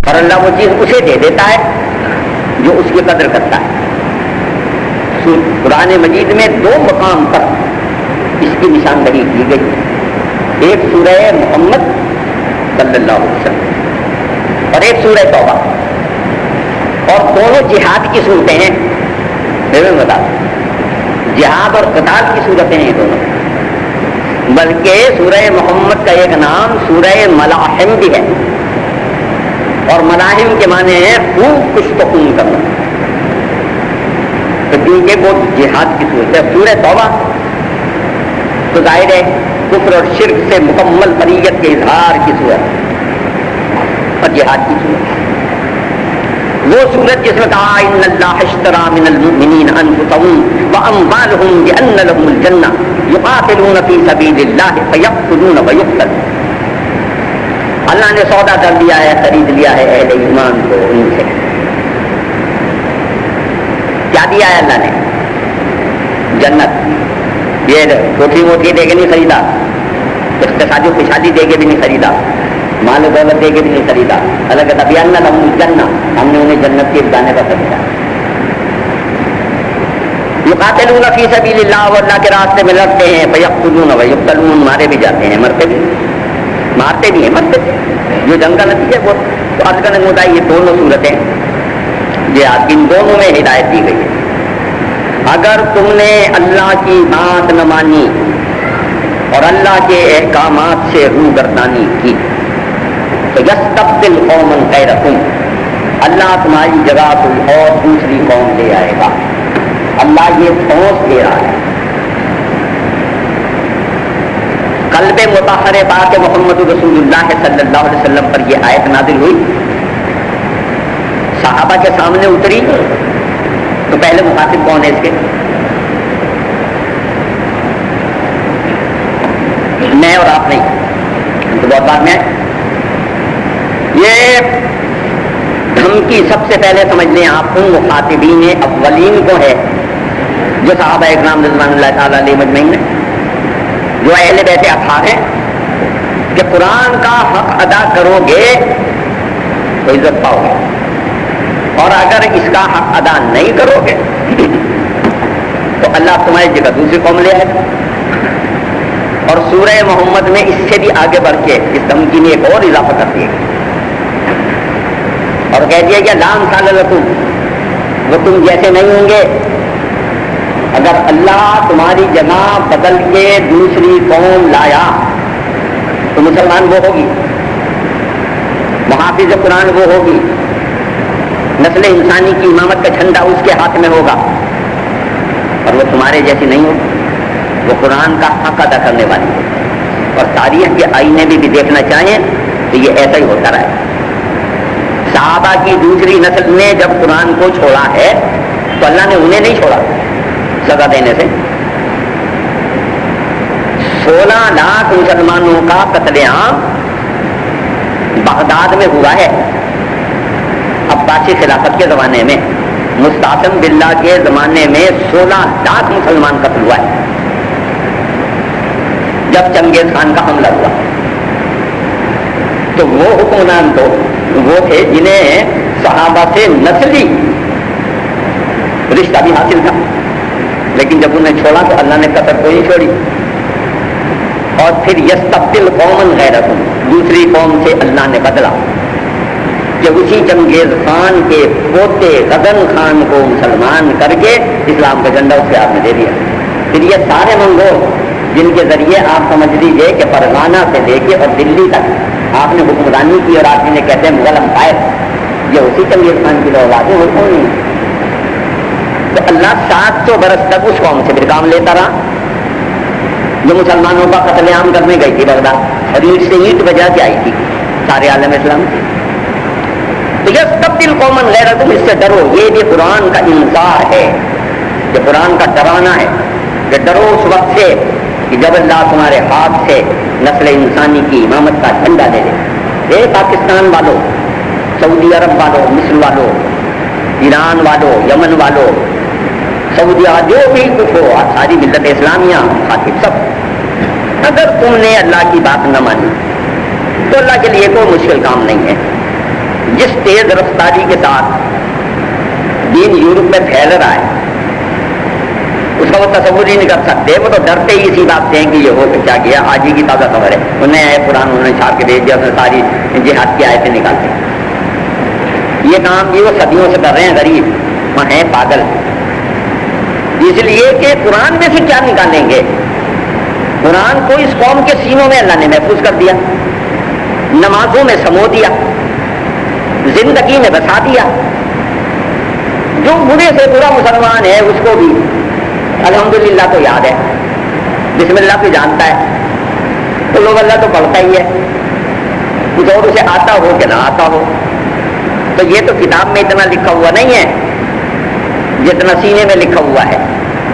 اور اللہ وہ چیز اسے دے دیتا ہے جو اس کی قدر کرتا ہے۔ قرآن مجید میں دو مقام پر اس کی نشاندہی کی گئی، ایک سورہ محمد صلی اللہ علیہ وسلم اور ایک سورہ توبہ، اور دونوں جہاد کی صورتیں ہیں۔ میں بتا جہاد اور قتال کی صورتیں ہیں دونوں، بلکہ سورہ محمد کا ایک نام سورہ ملاحم بھی ہے، اور ملاحم کے معنی ہے خوب کچھ تو خون کرنا، تو کیونکہ وہ جہاد کی صورت ہے۔ سورہ توبہ تو ظاہر ہے کفر اور شرک سے مکمل بریت کے اظہار کی صورت اور جہاد کی صورت، وہ صورت جس میں کہا ان اللہ اشترى من المؤمنین انفسهم واموالهم بان لهم الجنہ یقاتلون فی سبیل اللہ فیقتلون ویقتلون، اللہ نے سودا کر دیا ہے، خرید لیا ہے اہل ایمان کو ان سے۔ کیا دیا ہے اللہ نے؟ جنت، یہ کوٹھی ووٹھی دے کے نہیں خریدا، اقتصادی خوشحالی دے کے بھی نہیں خریدا، مال و دولت دے کے بھی نہیں خریدا، اللہ کہتا بیان لہم الجنہ، ہم نے انہیں جنت کے جانے کا خریدا۔ یقاتلون فی سبیل اللہ، اور اللہ کے راستے میں لڑتے ہیں، فیقتلون ویقتلون، مارے بھی جاتے ہیں مرتے بھی، مارتے بھی ہیں مرتے بھی، جو جنگ کا نتیجہ وہ تو عرض کرنے ہوتا ہے۔ یہ دونوں صورتیں جہاد، ان دونوں میں ہدایت دی گئی ہے۔ اگر تم نے اللہ کی بات نہ مانی اور اللہ کے احکامات سے روگردانی کی تو یستبدل قوما غیرکم، اللہ تمہاری جگہ کوئی اور دوسری قوم لے آئے گا۔ اللہ یہ ٹھوس دے رہا ہے، قلب مطہر پاک محمد رسول اللہ صلی اللہ علیہ وسلم پر یہ آیت نازل ہوئی، صحابہ کے سامنے اتری تو پہلے مخاطب کون ہے اس کے؟ میں اور آپ نہیں، تو بہت بات میں یہ دھمکی سب سے پہلے سمجھ لیں آپ ان مخاطبین اولین کو ہے جو صحابہ اکرام رضوان اللہ تعالیٰ علیہ مجمعین ہیں، جو اہل بیت اطہار ہیں، کہ قرآن کا حق ادا کرو گے تو عزت پاؤ گے، اور اگر اس کا حق ادا نہیں کرو گے تو اللہ تمہاری جگہ دوسری قوم لے آئے گا۔ اور سورہ محمد میں اس سے بھی آگے بڑھ کے اس دھمکی میں ایک اور اضافہ کر دیا اور کہہ دیا کہ لا امثال لکم، وہ تم جیسے نہیں ہوں گے اگر اللہ تمہاری جگہ بدل کے دوسری قوم لایا تو مسلمان وہ ہوگی، محافظ قرآن وہ ہوگی، نسل انسانی کی امامت کا جھنڈا اس کے ہاتھ میں ہوگا، اور وہ تمہارے جیسی نہیں ہوگی، وہ قرآن کا حق ادا کرنے والی ہے۔ اور تاریخ کے آئینے میں بھی دیکھنا چاہیں تو یہ ایسا ہی ہوتا رہا ہے۔ صحابہ کی دوسری نسل نے جب قرآن کو چھوڑا ہے تو اللہ نے انہیں نہیں چھوڑا سزا دینے سے۔ 16 لاکھ مسلمانوں کا قتل عام بغداد میں ہوا ہے عباسی خلافت کے زمانے میں، مستعصم باللہ کے زمانے میں 16 لاکھ مسلمان قتل ہوا ہے جب چنگیز خان کا حملہ ہوا۔ تو وہ حکمران تو وہ تھے جنہیں صحابہ سے نسلی رشتہ بھی حاصل تھا، لیکن جب انہیں چھوڑا تو اللہ نے قطر کو ہی چھوڑی۔ اور پھر یستبدل قوما غیرکم، دوسری قوم سے اللہ نے بدلا کہ اسی چنگیز خان کے پوتے غزن خان کو مسلمان کر کے اسلام کا جھنڈا اس کے ہاتھ میں دے دیا۔ پھر یہ سارے منگول جن کے ذریعے آپ سمجھ لیجیے کہ فرغانہ سے لے کے اور دلی تک آپ نے حکمرانی کی، اور آپ نے کہتے ہیں مغل امپائر، یہ اسی چنگیز خان کی اولاد ہے، وہ نہیں۔ تو اللہ 700 برس تک اس قوم سے پھر کام لیتا رہا جو مسلمانوں کا قتل عام کرنے گئی تھی بغداد، اور اینٹ سے اینٹ بجا کے آئی تھی سارے عالم اسلام سے۔ تو یہ تبدیل قومن غیرکم، اس سے ڈرو، یہ بھی قرآن کا انذار ہے، یہ قرآن کا ڈرانا ہے کہ ڈرو اس وقت سے کہ جب اللہ تمہارے ہاتھ سے نسل انسانی کی امامت کا جھنڈا دے دے۔ اے پاکستان والوں، سعودی عرب والوں، مصر والوں، ایران والوں، یمن والوں، سعودی جو بھی کچھ ہو، ساری ملت اسلامیہ خاطب سب، اگر تم نے اللہ کی بات نہ مانی تو اللہ کے لیے کوئی مشکل کام نہیں ہے۔ جس تیز رفتاری کے ساتھ دین یورپ میں پھیل رہا ہے اس کا وہ تصور ہی نہیں کر سکتے، وہ تو ڈرتے ہی اسی بات سے ہیں کہ یہ ہو کیا گیا۔ آج ہی کی تازہ خبر ہے، انہیں آئے قرآن انہوں نے چھاپ کے بھیج دیا، انہوں نے ساری جہاد کی آیتیں نکالتے ہیں۔ یہ کام بھی وہ صدیوں سے کر رہے ہیں، غریب وہ ہیں پاگل، اس لیے کہ قرآن میں سے کیا نکالیں گے؟ قرآن کو اس قوم کے سینوں میں اللہ نے محفوظ کر دیا، نمازوں میں سمو دیا، زندگی میں بسا دیا۔ جو برے سے برا مسلمان ہے اس کو بھی الحمدللہ تو یاد ہے، بسم اللہ کو جانتا ہے، تو لوگ اللہ تو پڑھتا ہی ہے، کچھ اور اسے آتا ہو کہ نہ آتا ہو۔ تو یہ تو کتاب میں اتنا لکھا ہوا نہیں ہے جتنا سینے میں لکھا ہوا ہے،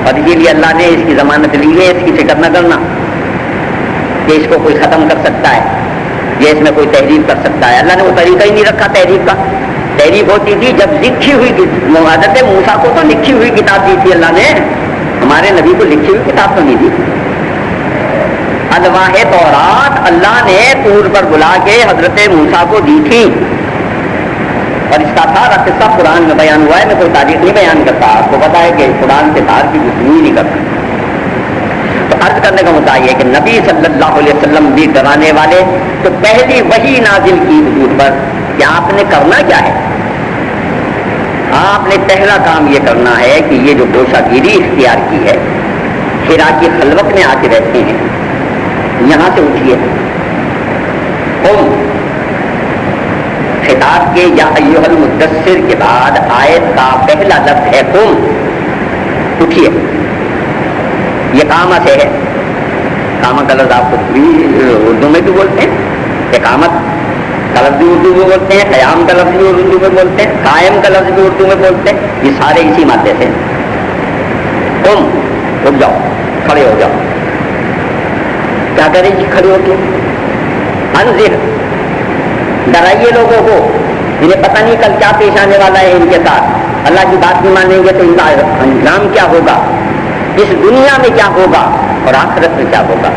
اور اسی لیے اللہ نے اس کی ضمانت لی ہے، اس کی فکر نہ کرنا کہ اس کو کوئی ختم کر سکتا ہے یا اس میں کوئی تحریف کر سکتا ہے۔ اللہ نے وہ طریقہ ہی نہیں رکھا تحریف کا۔ تحریف ہوتی تھی جب لکھی ہوئی، حضرت موسیٰ کو تو لکھی ہوئی کتاب دی تھی اللہ نے، ہمارے نبی کو لکھی ہوئی کتاب تو نہیں دی۔ الواح تورات اللہ نے طور پر بلا کے حضرت موسیٰ کو دی تھی، اور اس کا سارا قصہ قرآن میں بیان ہوا ہے۔ میں کوئی تاریخ نہیں بیان کرتا، آپ کو پتا ہے کہ قرآن سے باہر کی گفتگو نہیں کرتا۔ تو عرض کرنے کا مدعا یہ ہے کہ نبی صلی اللہ علیہ وسلم بھی ڈرانے والے، تو پہلی وحی نازل کی حضور پر کہ آپ نے کرنا کیا ہے؟ آپ نے پہلا کام یہ کرنا ہے کہ یہ جو گوشہ گیری اختیار کی ہے، حرا کی خلوت میں آ کے رہتے ہیں، یہاں سے اٹھیے۔ خطاب کے یا ایھا المدثر کے بعد آیت کا پہلا لفظ ہے قم، اٹھیے۔ یہ کام سے ہے، اقامہ کا لفظ آپ کو اردو میں بھی بولتے ہیں، اقامت کا لفظ بھی اردو میں بولتے ہیں، قیام کا لفظ بھی اردو میں بولتے ہیں، قائم کا لفظ بھی اردو میں بولتے ہیں، یہ سارے اسی مادے سے۔ تم رک جاؤ، کھڑے ہو جاؤ۔ کیا کریں جی کھڑے ہو کے؟ انذر، ڈرائیے لوگوں کو، انہیں پتہ نہیں کل کیا پیش آنے والا ہے ان کے ساتھ۔ اللہ کی بات نہیں مانیں گے تو ان کا انجام کیا ہوگا، اس دنیا میں کیا ہوگا اور آخرت میں کیا ہوگا۔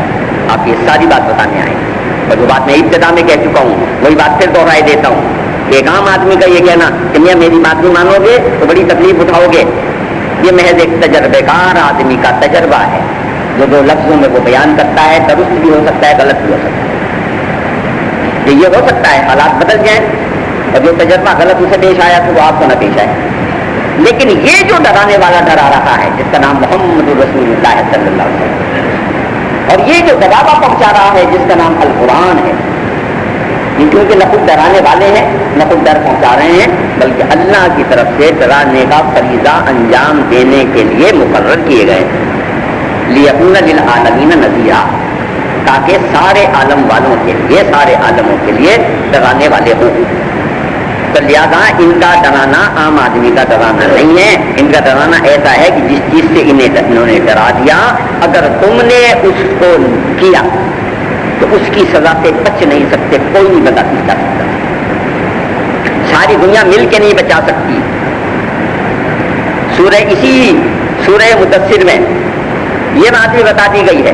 آپ یہ ساری بات بتانے آئے ہیں، اور جو بات میں ابتدا میں کہہ چکا ہوں وہی بات پھر دوہرائے دیتا ہوں کہ ایک عام آدمی کا یہ کہنا کہ میاں میری بات نہیں مانو گے تو بڑی تکلیف اٹھاؤ گے، یہ محض ایک تجربے کار آدمی کا تجربہ ہے، جو دو لفظوں میں وہ بیان کرتا ہے، درست بھی ہو سکتا ہے، غلط بھی ہو سکتا ہے۔ یہ ہو سکتا ہے حالات بدل جائیں اور جو تجربہ غلط اسے پیش آیا تو وہ آپ کو نہ پیش آئے، لیکن یہ جو ڈرانے والا ڈرا رہا ہے جس کا نام محمد رسول اللہ صلی اللہ علیہ وسلم، اور یہ جو ڈراوا پہنچا رہا ہے جس کا نام القرآن ہے، یہ کیونکہ نہ خود ڈرانے والے ہیں نہ خود ڈر پہنچا رہے ہیں، بلکہ اللہ کی طرف سے ڈرانے کا فریضہ انجام دینے کے لیے مقرر کیے گئے ہیں۔ لیکون للعالمین نذیرا، تاکہ سارے عالم والوں کے لیے، سارے عالموں کے لیے ڈرانے والے ہوں۔ تو لہٰذا ان کا ڈرانا عام آدمی کا ڈرانا نہیں ہے، ان کا ڈرانا ایسا ہے کہ جس چیز سے انہوں نے ڈرا دیا، اگر تم نے اس کو کیا تو اس کی سزا سے بچ نہیں سکتے، کوئی نہیں بچا سکتا، ساری دنیا مل کے نہیں بچا سکتی۔ اسی سورہ مدثر میں یہ بات بھی بتا دی گئی ہے،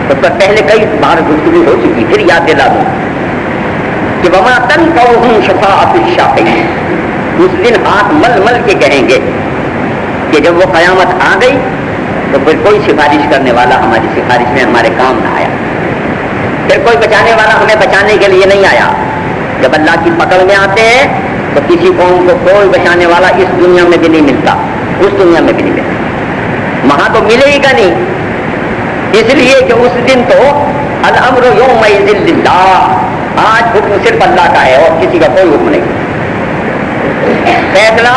اس پر پہلے کئی بار گفتگو ہو چکی، پھر یاد دلا دوں کہ وما تنفعهم شفاعۃ الشافعین، اس دن ہاتھ مل مل کے کہیں گے کہ جب وہ قیامت آ گئی تو پھر کوئی سفارش کرنے والا ہماری سفارش میں ہمارے کام نہ آیا، پھر کوئی بچانے والا ہمیں بچانے کے لیے نہیں آیا۔ جب اللہ کی پکڑ میں آتے ہیں تو کسی قوم کو کوئی بچانے والا اس دنیا میں بھی نہیں ملتا، اس دنیا میں بھی نہیں ملتا، وہاں تو ملے ہی گا نہیں، اس لیے کہ اس دن تو الامر یومئذ للہ، آج حکم صرف اللہ کا ہے اور کسی کا کوئی حکم نہیں، فیصلہ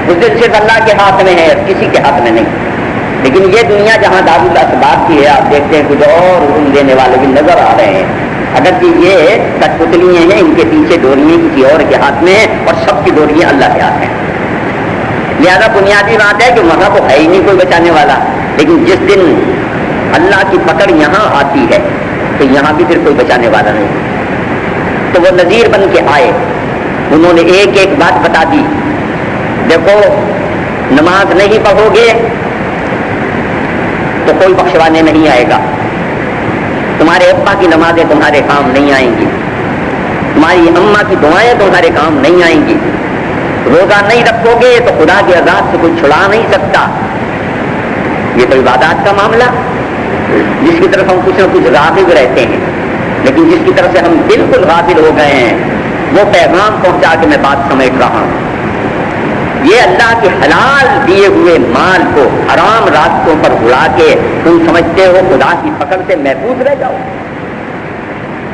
اس دن صرف اللہ کے ہاتھ میں ہے، کسی کے ہاتھ میں نہیں۔ لیکن یہ دنیا جہاں دارالاسباب کی ہے، آپ دیکھتے ہیں کچھ اور حکم دینے والے بھی نظر آ رہے ہیں، اگرچہ یہ کٹ پتلیاں ہیں، ان کے پیچھے ڈوریاں کسی اور کے ہاتھ میں ہیں اور سب کی ڈوریاں اللہ کے ہاتھ میں ہیں۔ لہذا بنیادی بات ہے کہ وہاں تو ہے ہی نہیں کوئی بچانے والا، لیکن جس دن اللہ کی پکڑ یہاں آتی ہے تو یہاں بھی پھر کوئی بچانے والا نہیں۔ تو وہ نذیر بن کے آئے، انہوں نے ایک ایک بات بتا دی، دیکھو نماز نہیں پڑھو گے تو کوئی بخشوانے نہیں آئے گا، تمہارے ابا کی نمازیں تمہارے کام نہیں آئیں گی، تمہاری اماں کی دعائیں تمہارے کام نہیں آئیں گی، روزہ نہیں رکھو گے تو خدا کے عذاب سے کوئی چھڑا نہیں سکتا۔ یہ تو عبادات کا معاملہ جس کی طرف ہم کچھ نہ کچھ راغب رہتے ہیں، لیکن جس کی طرف سے ہم بالکل غافل ہو گئے ہیں، وہ پیغام پہنچا کے میں بات سمیٹ رہا ہوں۔ یہ اللہ کے حلال دیے ہوئے مال کو حرام راستوں پر اڑا کے تم سمجھتے ہو خدا کی پکڑ سے محفوظ رہ جاؤ،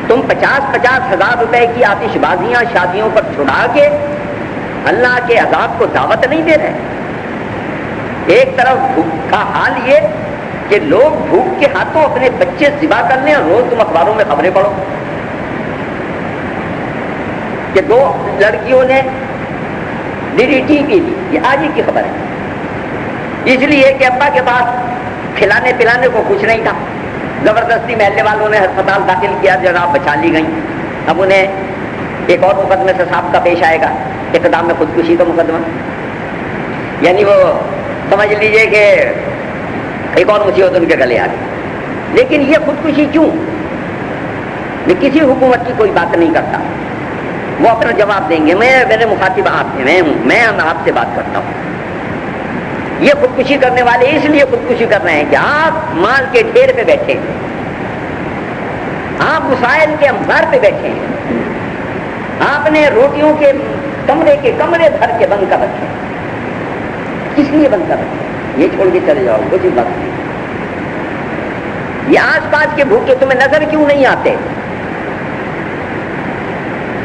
تم 50,000 ہزار روپے کی آتش بازیاں شادیوں پر چھڑا کے اللہ کے عذاب کو دعوت نہیں دے رہے۔ ایک طرف بھوک کا حال یہ کہ لوگ بھوک کے ہاتھوں اپنے بچے ذبح کر لیں، اور روز تم اخباروں میں خبریں پڑھو کہ 2 لڑکیوں نے DDT کی لی، یہ آج ہی کی خبر ہے، اس لیے کہ ابا کے پاس کھلانے پلانے کو کچھ نہیں تھا، زبردستی محلے والوں نے ہسپتال داخل کیا، جناب بچا لی گئیں۔ اب انہیں ایک اور مقدمے سے سابقہ پیش آئے گا، اقدام میں خودکشی کا مقدمہ، یعنی وہ سمجھ لیجئے کہ ایک اور مصیبت ان کے گلے آ گئی۔ لیکن یہ خودکشی کیوں؟ میں کسی حکومت کی کوئی بات نہیں کرتا، وہ اپنا جواب دیں گے، میرے مخاطب آپ سے میں آپ سے بات کرتا ہوں۔ یہ خودکشی کرنے والے اس لیے خودکشی کر رہے ہیں کہ آپ مال کے ڈھیر پہ بیٹھے ہیں، آپ وسائل کے انبار پہ بیٹھے ہیں، آپ نے روٹیوں کے کمرے بھر کے بند کر رکھے، کس لیے بند کر رکھے؟ یہ چھوڑ کے چلے جاؤ، کچھ بات نہیں۔ یہ آس پاس کے بھوکے تمہیں نظر کیوں نہیں آتے؟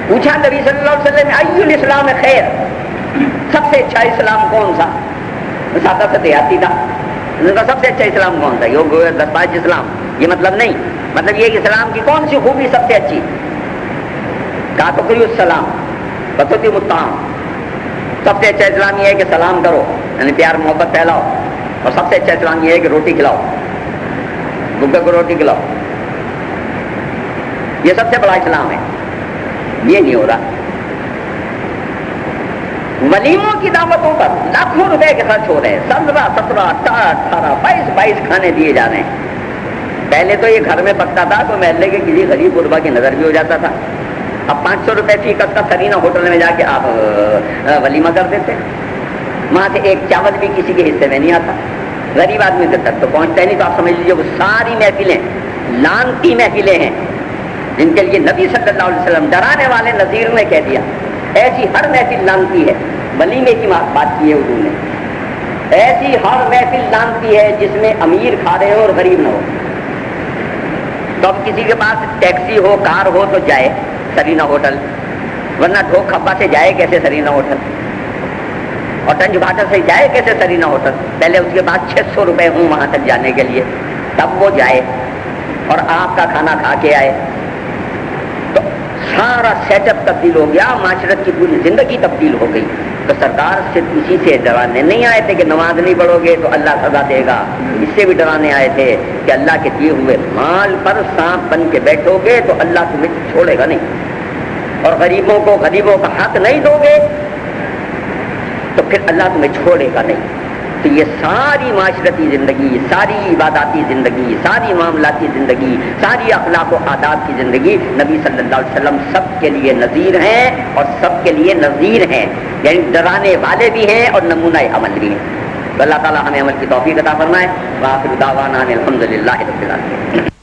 پوچھا نبی صلی اللہ علیہ وسلم ای الاسلام خیر، سب سے اچھا اسلام کون سا؟ سادہ سے دیہاتی تھا، ان کا سب سے اچھا اسلام کون سا؟ یہ 10 اسلام، یہ مطلب نہیں، مطلب یہ کہ اسلام کی کون سی خوبی سب سے اچھی؟ کہا تو کریو السلام بتوتی متام، سب سے اچھا اسلام یہ ہے کہ سلام کرو، یعنی پیار محبت پھیلاؤ، اور سب سے اچھا اسلام یہ ہے کہ روٹی کھلاؤ، بھوکے کو روٹی کھلاؤ، یہ سب سے بڑا اسلام ہے۔ یہ نہیں ہو رہا، ولیموں کی دعوتوں پر لاکھوں روپے کے خرچ ہو رہے ہیں، 17 17 18 22 کھانے دیے جا رہے ہیں۔ پہلے تو یہ گھر میں پکتا تھا تو محلے کے کسی غریب غربا کی نظر بھی ہو جاتا تھا، اب 500 روپے فی کس کا سرینا ہوٹل میں جا کے آپ ولیمہ کر دیتے، وہاں سے ایک چاول بھی کسی کے حصے میں نہیں آتا، غریب آدمی تک تو پہنچتا ہی نہیں۔ تو آپ سمجھ لیجیے وہ ساری محفلیں لعنتی محفلیں ہیں جن کے لیے نبی صلی اللہ علیہ وسلم ڈرانے والے نذیر نے کہہ دیا ایسی ہر محفل لعنتی ہے۔ ولیمے کی بات کی ہے حضور نے، ایسی ہر محفل لعنتی ہے جس میں امیر کھا رہے ہو اور غریب نہ ہو۔ تو اب کسی کے پاس ٹیکسی ہو کار ہو تو جائے سرینا ہوٹل، ورنہ ڈھوک کھپا سے جائے کیسے سرینا ہوٹل، اور ٹنج بھاٹا سے جائے کیسے سرینا ہوٹل؟ پہلے اس کے پاس 600 روپے ہوں وہاں تک جانے کے لیے، تب وہ جائے اور آپ کا کھانا کھا کے آئے۔ تو سارا سیٹ اپ تبدیل ہو گیا، معاشرت کی پوری زندگی تبدیل ہو گئی۔ تو سرکار صرف اسی سے ڈرانے نہیں آئے تھے کہ نماز نہیں پڑھو گے تو اللہ سزا دے گا، اس سے بھی ڈرانے آئے تھے کہ اللہ کے دیے ہوئے مال پر سانپ بن کے بیٹھو گے تو اللہ تمہیں چھوڑے گا نہیں، اور غریبوں کو غریبوں کا حق نہیں دو گے تو پھر اللہ تمہیں چھوڑے گا نہیں۔ تو یہ ساری معاشرتی زندگی، ساری عباداتی زندگی، ساری معاملاتی زندگی، ساری اخلاق و آداب کی زندگی نبی صلی اللہ علیہ وسلم سب کے لیے نذیر ہیں اور سب کے لیے نذیر ہیں، یعنی ڈرانے والے بھی ہیں اور نمونہ عمل بھی ہیں۔ تو اللہ تعالیٰ ہمیں عمل کی توفیق عطا فرمائے۔ وآخر دعوانا الحمدللہ رب العالمین۔